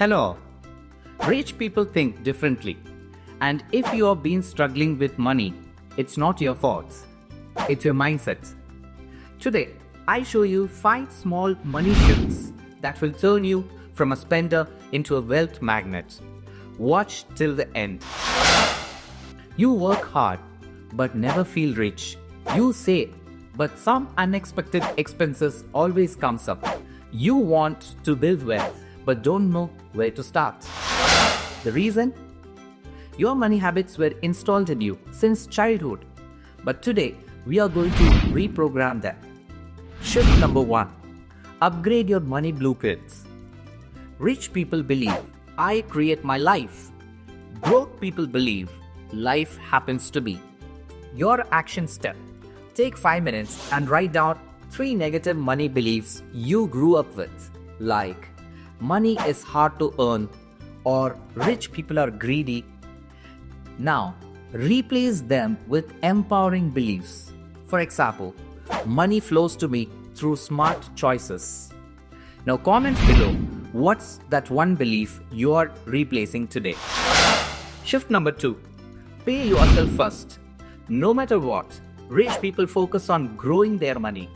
Hello. Rich people think differently. And if you have been struggling with money, it's not your fault. It's your mindset. Today, I show you 5 small money shifts that will turn you from a spender into a wealth magnet. Watch till the end. You work hard, but never feel rich. You save, but some unexpected expenses always comes up. You want to build wealth, but don't know where to start. The reason? Your money habits were installed in you since childhood. But today, we are going to reprogram them. Shift number 1. Upgrade your money blueprints. Rich people believe, I create my life. Broke people believe, life happens to me. Your action step. Take 5 minutes and write down 3 negative money beliefs you grew up with. Like, money is hard to earn, or rich people are greedy. Now, replace them with empowering beliefs. For example, money flows to me through smart choices. Now comment below what's that one belief you are replacing today. Shift number 2. Pay yourself first. No matter what, rich people focus on growing their money.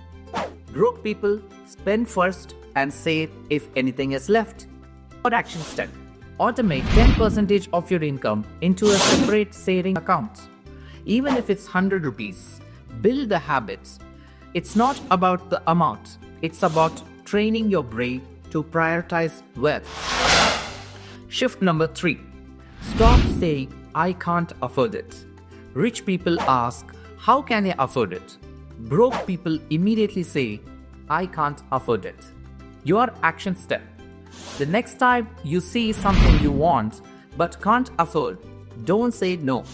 Broke people spend first and save if anything is left. Third action step. Automate 10% of your income into a separate saving account. Even if it's 100 rupees, build the habits. It's not about the amount, it's about training your brain to prioritize wealth. Shift number 3. Stop saying, I can't afford it. Rich people ask, how can I afford it? Broke people immediately say, I can't afford it. Your action step. The next time you see something you want but can't afford, don't say no.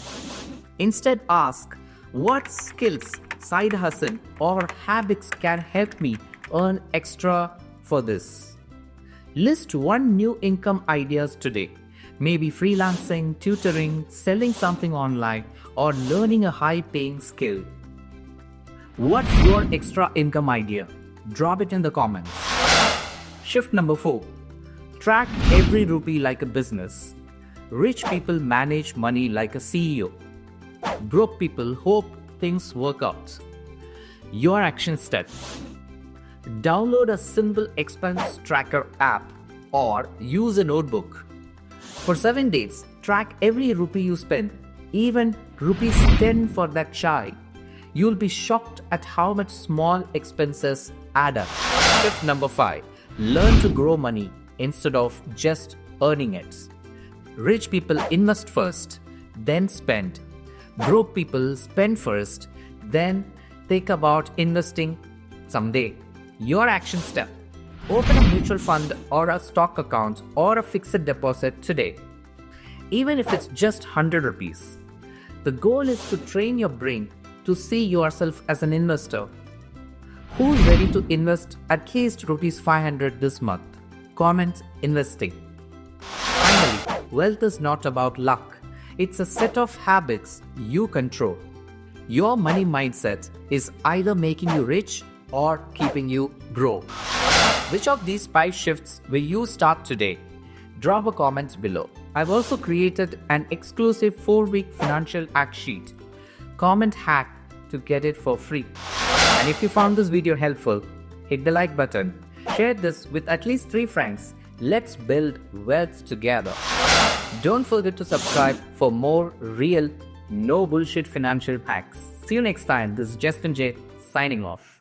Instead ask, what skills, side hustle or habits can help me earn extra for this? List 1 new income ideas today. Maybe freelancing, tutoring, selling something online, or learning a high-paying skill. What's your extra income idea? Drop it in the comments. Shift number 4. Track every rupee like a business. Rich people manage money like a CEO. Broke people hope things work out. Your action step. Download a simple expense tracker app or use a notebook. For 7 days, track every rupee you spend, even rupees 10 for that chai. You'll be shocked at how much small expenses add up. Shift number 5. Learn to grow money instead of just earning it. Rich people invest first, then spend. Broke people spend first, then think about investing someday. Your action step. Open a mutual fund or a stock account or a fixed deposit today. Even if it's just 100 rupees. The goal is to train your brain to see yourself as an investor. Who's ready to invest at least rupees 500 this month? Comment investing. Finally, wealth is not about luck. It's a set of habits you control. Your money mindset is either making you rich or keeping you broke. Which of these 5 shifts will you start today? Drop a comment below. I've also created an exclusive 4-week financial hack sheet. Comment hack to get it for free. And if you found this video helpful, hit the like button. Share this with at least 3 friends. Let's build wealth together. Don't forget to subscribe for more real, no bullshit financial hacks. See you next time. This is Justin J signing off.